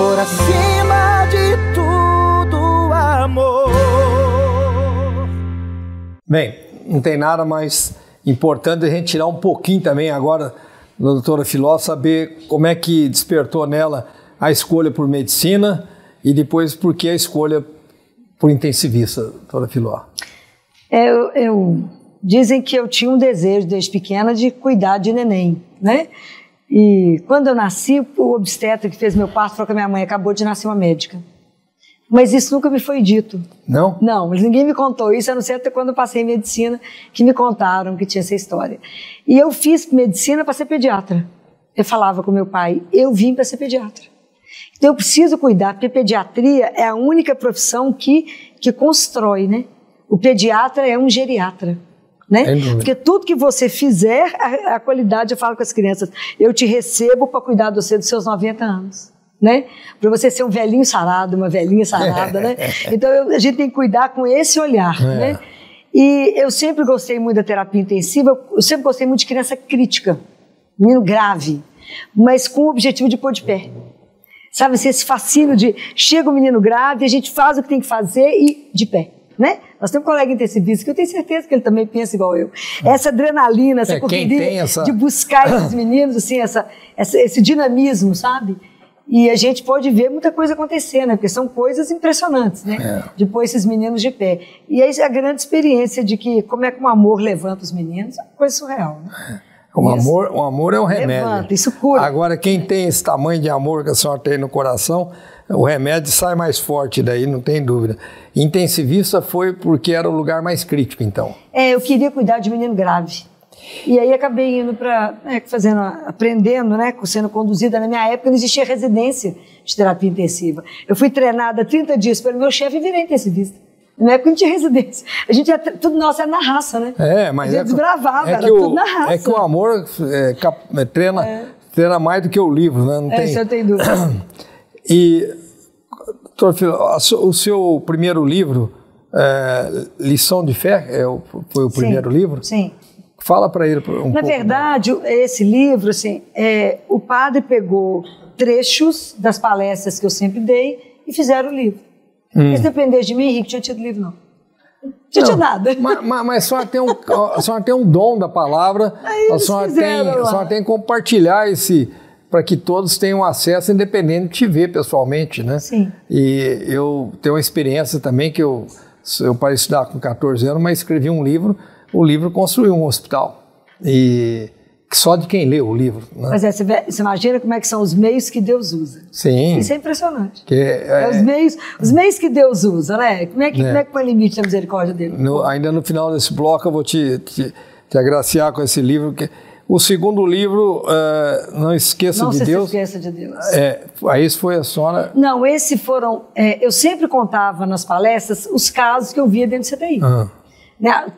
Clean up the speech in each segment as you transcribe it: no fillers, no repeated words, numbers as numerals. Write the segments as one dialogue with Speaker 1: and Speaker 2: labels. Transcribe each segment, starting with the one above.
Speaker 1: por acima de tudo, amor.
Speaker 2: Bem, não tem nada mais importante a gente tirar um pouquinho também agora da doutora Filó, saber como é que despertou nela a escolha por medicina e depois por que a escolha por intensivista, doutora Filó.
Speaker 3: Dizem que eu tinha um desejo desde pequena de cuidar de neném, né? E quando eu nasci, o obstetra que fez meu parto falou que a minha mãe acabou de nascer uma médica. Mas isso nunca me foi dito.
Speaker 2: Não?
Speaker 3: Não, mas ninguém me contou isso, a não ser até quando eu passei em medicina, que me contaram que tinha essa história. E eu fiz medicina para ser pediatra. Eu falava com meu pai, eu vim para ser pediatra. Então eu preciso cuidar, porque pediatria é a única profissão que constrói, né? O pediatra é um geriatra. Né? Porque tudo que você fizer, a qualidade, eu falo com as crianças, eu te recebo para cuidar de você dos seus 90 anos. Né? Para você ser um velhinho sarado, uma velhinha sarada, né? Então a gente tem que cuidar com esse olhar, né? E eu sempre gostei muito da terapia intensiva, eu sempre gostei muito de criança crítica, menino grave, mas com o objetivo de pôr de pé. Sabe, esse fascínio de chega o menino grave, a gente faz o que tem que fazer e de pé. Né? Nós temos um colega intensivista que eu tenho certeza que ele também pensa igual eu. Essa adrenalina, essa correria de buscar esses meninos, assim, esse dinamismo, sabe? E a gente pode ver muita coisa acontecer, né? Porque são coisas impressionantes, né? De pôr esses meninos de pé. E aí a grande experiência de que como é que o amor levanta os meninos é uma coisa surreal, né?
Speaker 2: O amor é um remédio.
Speaker 3: Levanta, isso cura.
Speaker 2: Agora, quem tem esse tamanho de amor que a senhora tem no coração, o remédio sai mais forte daí, não tem dúvida. Intensivista foi porque era o lugar mais crítico, então. Eu
Speaker 3: queria cuidar de menino grave. E aí acabei indo para, aprendendo, né, sendo conduzida. Na minha época não existia residência de terapia intensiva. Eu fui treinada 30 dias pelo meu chefe e virei intensivista. Na minha época não tinha residência. A gente tudo nosso era na raça, né?
Speaker 2: Mas
Speaker 3: a gente desbravava, era tudo na raça.
Speaker 2: É que o amor treina mais do que o livro, né? Não tem...
Speaker 3: Isso eu tenho dúvida.
Speaker 2: E, doutor Filó, o seu primeiro livro, Lição de Fé, foi o primeiro livro?
Speaker 3: Sim.
Speaker 2: Fala para ele um pouco.
Speaker 3: Na verdade, esse livro, assim, o padre pegou trechos das palestras que eu sempre dei e fizeram o livro. Se dependesse de mim, Henrique, tinha tido livro, não. Não tinha nada.
Speaker 2: Mas a senhora tem um dom da palavra, a senhora tem que compartilhar para que todos tenham acesso, independente de te ver pessoalmente, né?
Speaker 3: Sim.
Speaker 2: E eu tenho uma experiência também que eu parei de estudar com 14 anos, mas escrevi um livro, o livro construiu um hospital. E só de quem lê o livo. Né?
Speaker 3: Mas você imagina como é que são os meios que Deus usa.
Speaker 2: Sim.
Speaker 3: Isso é impressionante. Os meios que Deus usa, né? Como é que põe limite na misericórdia dele?
Speaker 2: Ainda no final desse bloco eu vou te agraciar com esse livro. O segundo livro, Não Esqueça de Deus.
Speaker 3: Não se esqueça de Deus.
Speaker 2: Aí isso foi a senhora...
Speaker 3: Não, esses foram... eu sempre contava nas palestras os casos que eu via dentro do CTI.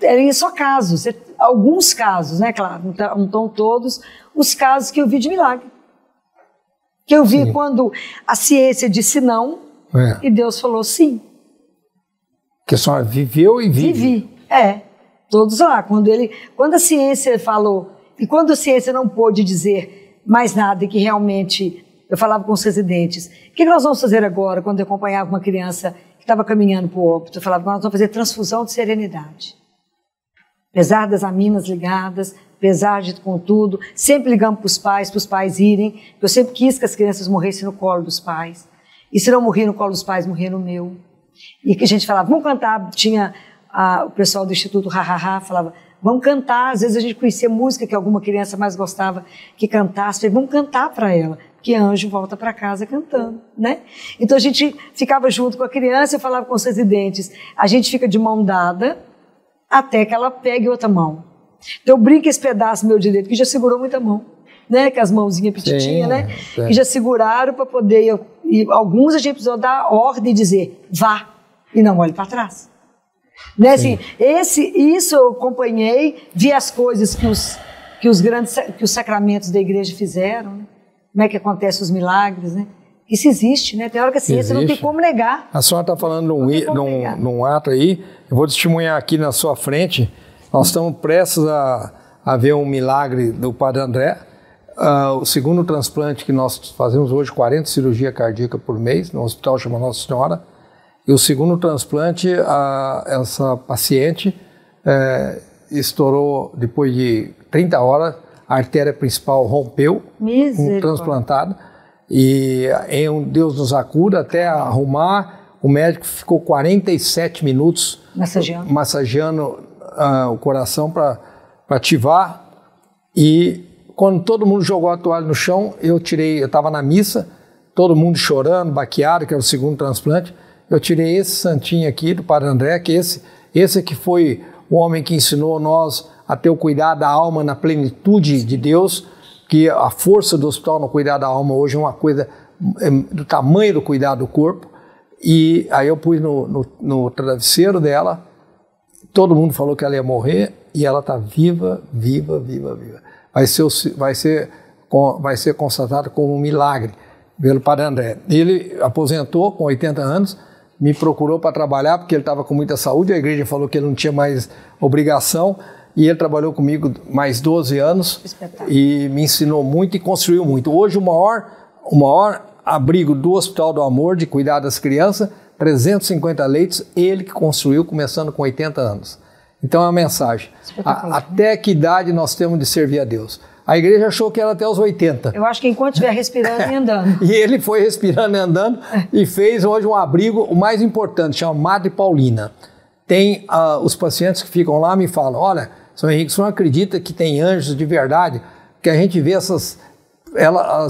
Speaker 3: Eram só casos, alguns casos, né, claro, não estão todos, os casos que eu vi de milagre. Que eu vi quando a ciência disse não e Deus falou sim.
Speaker 2: Que a senhora viveu e vive.
Speaker 3: Vivi, todos lá. Quando a ciência falou, e quando a ciência não pôde dizer mais nada e que realmente, eu falava com os residentes, o que nós vamos fazer agora quando eu acompanhava uma criança que estava caminhando para o óbito? Eu falava, nós vamos fazer transfusão de serenidade. Apesar das aminas ligadas, apesar de contudo, sempre ligamos para os pais irem, porque eu sempre quis que as crianças morressem no colo dos pais. E se não morrer no colo dos pais, morrer no meu. E que a gente falava, vamos cantar, tinha o pessoal do Instituto Ha falava, vamos cantar, às vezes a gente conhecia música que alguma criança mais gostava que cantasse, falei, vamos cantar para ela. Que anjo volta para casa cantando, né? Então a gente ficava junto com a criança, eu falava com os residentes, a gente fica de mão dada até que ela pegue outra mão. Então eu brinco esse pedaço meu direito, que já segurou muita mão, né? Com as mãozinhas petitinhas, né? Que já seguraram para poder, e alguns a gente precisou dar ordem e dizer, vá, e não olhe para trás. Né? Assim, isso eu acompanhei, vi as coisas que os sacramentos da igreja fizeram, né? Como é que acontecem os milagres, né? Isso existe, né? Tem hora que a ciência não tem como negar.
Speaker 2: A senhora está falando num ato aí, eu vou testemunhar aqui na sua frente, nós estamos prestes a ver um milagre do Padre André. O segundo transplante que nós fazemos hoje, 40 cirurgias cardíacas por mês, no hospital chama Nossa Senhora. E o segundo transplante, essa paciente estourou, depois de 30 horas, a artéria principal rompeu, transplantada. E Deus nos acuda até arrumar. O médico ficou 47 minutos massageando o coração para ativar. E quando todo mundo jogou a toalha no chão, eu estava na missa, todo mundo chorando, baqueado, que era o segundo transplante. Eu tirei esse santinho aqui do Padre André, que esse que foi o homem que ensinou nós a ter o cuidado da alma na plenitude de Deus, que a força do hospital no cuidar da alma hoje é uma coisa do tamanho do cuidado do corpo. E aí eu pus no travesseiro dela, todo mundo falou que ela ia morrer e ela está viva. Vai ser constatado como um milagre pelo Padre André. Ele aposentou com 80 anos, me procurou para trabalhar porque ele estava com muita saúde, a igreja falou que ele não tinha mais obrigação. E ele trabalhou comigo mais 12 anos e me ensinou muito e construiu muito. Hoje o maior abrigo do Hospital do Amor, de cuidar das crianças, 350 leitos, ele que construiu, começando com 80 anos. Então é uma mensagem. Até que idade nós temos de servir a Deus? A igreja achou que era até os 80.
Speaker 3: Eu acho que enquanto estiver respirando e andando.
Speaker 2: E ele foi respirando e andando e fez hoje um abrigo, o mais importante, chama Madre Paulina. Tem os pacientes que ficam lá me falam, olha, São Henrique, você não acredita que tem anjos de verdade? Que a gente vê as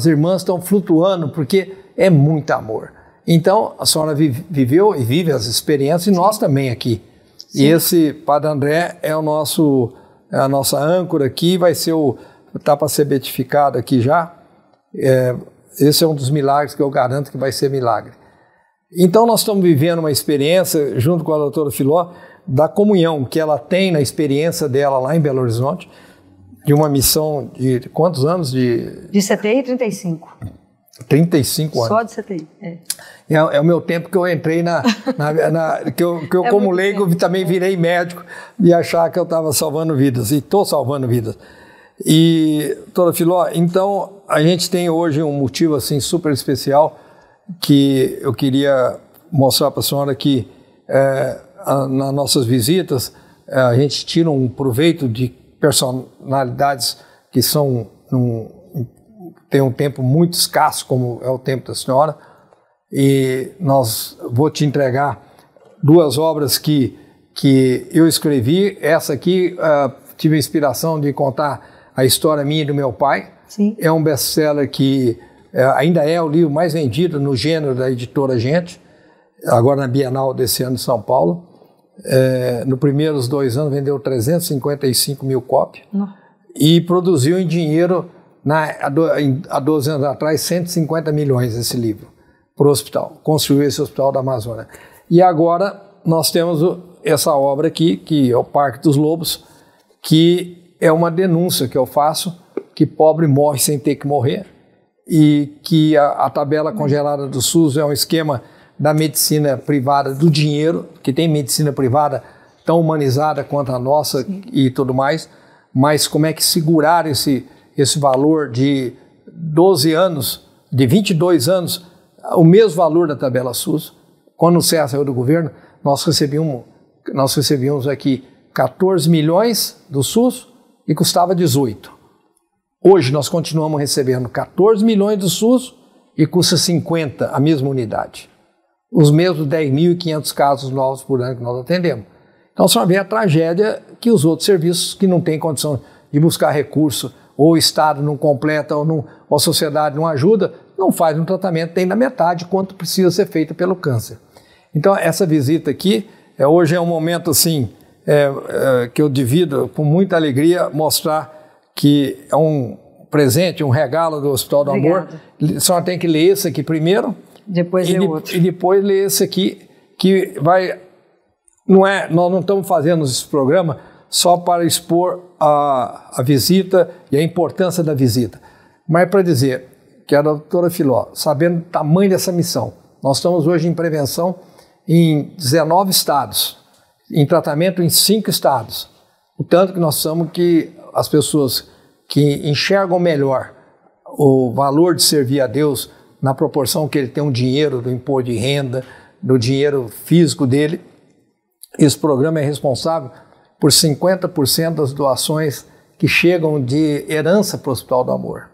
Speaker 2: irmãs estão flutuando, porque é muito amor. Então, a senhora viveu e vive as experiências, e nós também aqui. Sim. E esse Padre André é a nossa âncora aqui, está para ser beatificado aqui já. Esse é um dos milagres que eu garanto que vai ser milagre. Então nós estamos vivendo uma experiência, junto com a doutora Filó, da comunhão que ela tem na experiência dela lá em Belo Horizonte, de uma missão de quantos anos? De
Speaker 3: CTI, 35.
Speaker 2: 35 anos.
Speaker 3: Só de CTI,
Speaker 2: É o meu tempo que eu entrei que eu como leigo também virei médico e achar que eu estava salvando vidas, e estou salvando vidas. E, doutora Filó, então a gente tem hoje um motivo assim super especial que eu queria mostrar para a senhora que nas nossas visitas a gente tira um proveito de personalidades que tem um tempo muito escasso, como é o tempo da senhora, e vou te entregar 2 obras que eu escrevi. Essa aqui tive a inspiração de contar a história minha e do meu pai.
Speaker 3: Sim.
Speaker 2: É um best-seller que ainda é o livro mais vendido no gênero da editora Gente, agora na Bienal desse ano em São Paulo. Nos primeiros 2 anos vendeu 355 mil cópias. E produziu em dinheiro, há 12 anos atrás, 150 milhões esse livro para o hospital. Construiu esse hospital da Amazônia. E agora nós temos essa obra aqui, que é o Parque dos Lobos, que é uma denúncia que eu faço, que pobre morre sem ter que morrer, e que a tabela congelada do SUS é um esquema da medicina privada, do dinheiro, que tem medicina privada tão humanizada quanto a nossa. Sim. E tudo mais, mas como é que segurar esse valor de 12 anos, de 22 anos, o mesmo valor da tabela SUS. Quando o CEA saiu do governo, nós recebíamos aqui 14 milhões do SUS e custava 18. Hoje nós continuamos recebendo 14 milhões do SUS e custa 50 a mesma unidade. Os mesmos 10.500 casos novos por ano que nós atendemos. Então só vê a tragédia que os outros serviços que não têm condição de buscar recurso, ou o Estado não completa, ou a sociedade não ajuda, não faz um tratamento, tem na metade quanto precisa ser feito pelo câncer. Então essa visita aqui, hoje é um momento assim, que eu divido com muita alegria, mostrar que é um presente, um regalo do Hospital do Amor. A senhora tem que ler esse aqui primeiro,
Speaker 3: depois ler outro.
Speaker 2: E depois ler esse aqui, que vai... nós não estamos fazendo esse programa só para expor a visita e a importância da visita, mas para dizer que a doutora Filó, sabendo o tamanho dessa missão, nós estamos hoje em prevenção em 19 estados, em tratamento em 5 estados. O tanto que nós somos que as pessoas que enxergam melhor o valor de servir a Deus na proporção que ele tem um dinheiro do imposto de renda, do dinheiro físico dele. Esse programa é responsável por 50% das doações que chegam de herança para o Hospital do Amor.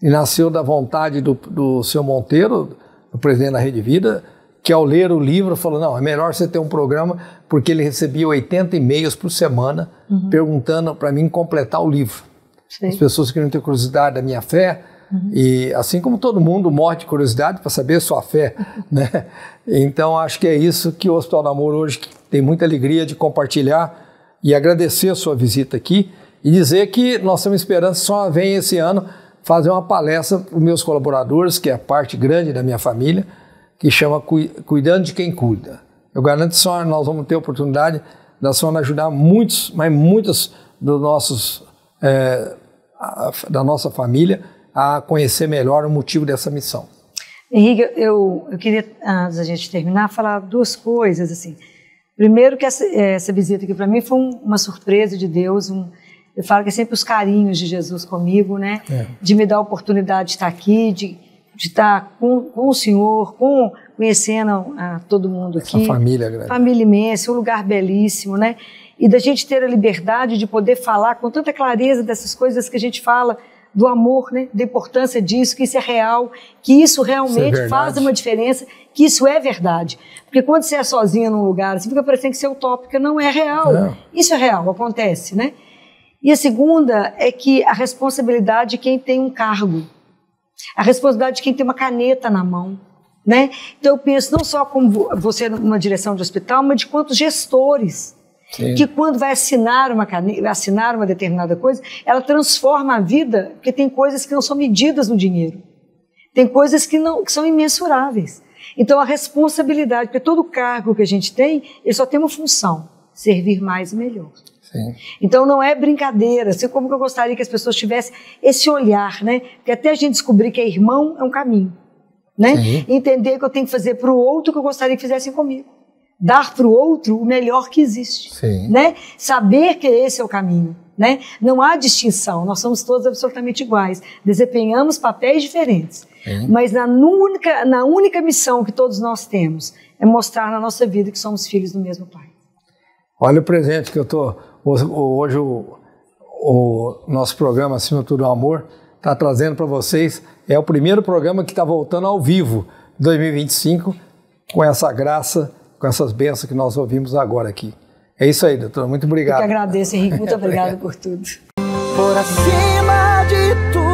Speaker 2: E nasceu da vontade do seu Monteiro, o presidente da Rede Vida, que ao ler o livro falou, não, é melhor você ter um programa, porque ele recebia 80 e-mails por semana perguntando para mim completar o livro. Sim. As pessoas queriam ter curiosidade da minha fé, e assim como todo mundo morre de curiosidade para saber a sua fé, né? Então acho que é isso que o Hospital do Amor hoje tem muita alegria de compartilhar e agradecer a sua visita aqui e dizer que nós temos esperança, só vem esse ano fazer uma palestra para os meus colaboradores, que é a parte grande da minha família, que chama Cuidando de Quem Cuida. Eu garanto que só nós vamos ter a oportunidade nós vamos ajudar muitos, mas muitos dos nossos, da nossa família a conhecer melhor o motivo dessa missão.
Speaker 3: Henrique, eu queria, antes da gente terminar, falar duas coisas. Assim. Primeiro que essa visita aqui para mim foi uma surpresa de Deus. Eu falo que é sempre os carinhos de Jesus comigo, né? De me dar a oportunidade de estar aqui, de estar com o Senhor, conhecendo a todo mundo aqui.
Speaker 2: Essa família grande.
Speaker 3: Família imensa, um lugar belíssimo, né? E da gente ter a liberdade de poder falar com tanta clareza dessas coisas que a gente fala, do amor, né? Da importância disso, que isso é real, que isso realmente faz uma diferença, que isso é verdade. Porque quando você é sozinha num lugar, assim, fica parecendo que isso é utópico, não é real. Isso é real, acontece, né? E a segunda é que a responsabilidade de quem tem um cargo, a responsabilidade de quem tem uma caneta na mão, né? Então eu penso não só como você numa direção de hospital, mas de quantos gestores. Sim. Que quando vai assinar uma determinada coisa, ela transforma a vida, porque tem coisas que não são medidas no dinheiro. Tem coisas que são imensuráveis. Então a responsabilidade, porque todo cargo que a gente tem, ele só tem uma função, servir mais e melhor.
Speaker 2: Sim.
Speaker 3: Então não é brincadeira, assim como que eu gostaria que as pessoas tivessem esse olhar, né? Porque até a gente descobrir que é irmão é um caminho, né? Entender que eu tenho que fazer para o outro o que eu gostaria que fizessem comigo. Dar para o outro o melhor que existe, né? Saber que esse é o caminho, né? Não há distinção, nós somos todos absolutamente iguais, desempenhamos papéis diferentes, mas na única missão que todos nós temos é mostrar na nossa vida que somos filhos do mesmo Pai.
Speaker 2: Olha o presente que eu estou... Hoje o nosso programa Acima de Tudo o Amor está trazendo para vocês, é o primeiro programa que está voltando ao vivo, 2025, com essa graça, com essas bênçãos que nós ouvimos agora aqui. É isso aí, doutor. Muito obrigado.
Speaker 3: Eu que agradeço, Henrique. Muito obrigado por tudo.
Speaker 1: Por acima de tudo.